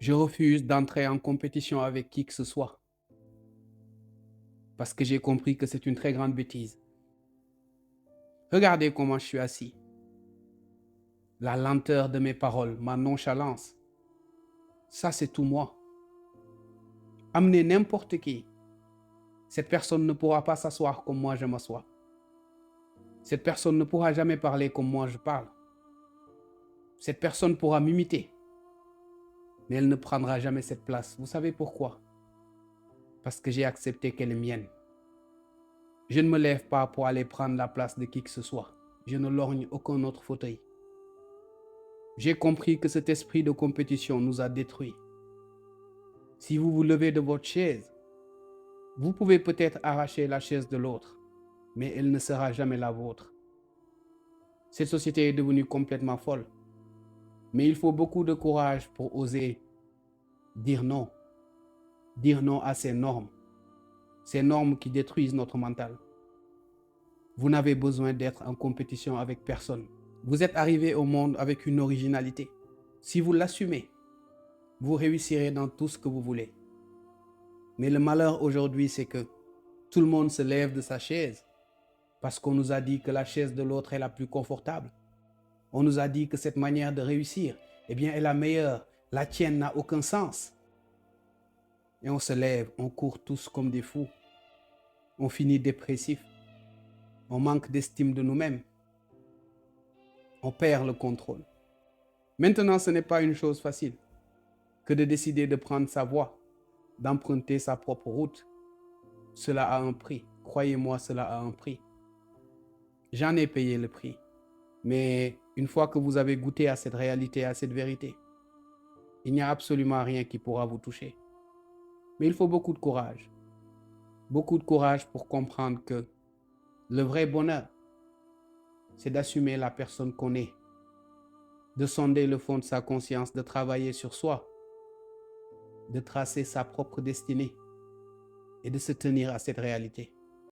Je refuse d'entrer en compétition avec qui que ce soit parce que j'ai compris que c'est une très grande bêtise. Regardez comment je suis assis. La lenteur de mes paroles, ma nonchalance, ça c'est tout moi. Amenez n'importe qui. Cette personne ne pourra pas s'asseoir comme moi je m'assois. Cette personne ne pourra jamais parler comme moi je parle. Cette personne pourra m'imiter, mais elle ne prendra jamais cette place. Vous savez pourquoi? Parce que j'ai accepté qu'elle est mienne. Je ne me lève pas pour aller prendre la place de qui que ce soit. Je ne lorgne aucun autre fauteuil. J'ai compris que cet esprit de compétition nous a détruits. Si vous vous levez de votre chaise, vous pouvez peut-être arracher la chaise de l'autre, mais elle ne sera jamais la vôtre. Cette société est devenue complètement folle, mais il faut beaucoup de courage pour oser dire non à ces normes qui détruisent notre mental. Vous n'avez besoin d'être en compétition avec personne. Vous êtes arrivé au monde avec une originalité. Si vous l'assumez, vous réussirez dans tout ce que vous voulez. Mais le malheur aujourd'hui, c'est que tout le monde se lève de sa chaise parce qu'on nous a dit que la chaise de l'autre est la plus confortable. On nous a dit que cette manière de réussir, eh bien, est la meilleure. La tienne n'a aucun sens. Et on se lève, on court tous comme des fous. On finit dépressif. On manque d'estime de nous-mêmes. On perd le contrôle. Maintenant, ce n'est pas une chose facile que de décider de prendre sa voie, d'emprunter sa propre route. Cela a un prix. Croyez-moi, cela a un prix. J'en ai payé le prix. Mais une fois que vous avez goûté à cette réalité, à cette vérité, il n'y a absolument rien qui pourra vous toucher. Mais il faut beaucoup de courage. Beaucoup de courage pour comprendre que le vrai bonheur, c'est d'assumer la personne qu'on est, de sonder le fond de sa conscience, de travailler sur soi, de tracer sa propre destinée et de se tenir à cette réalité.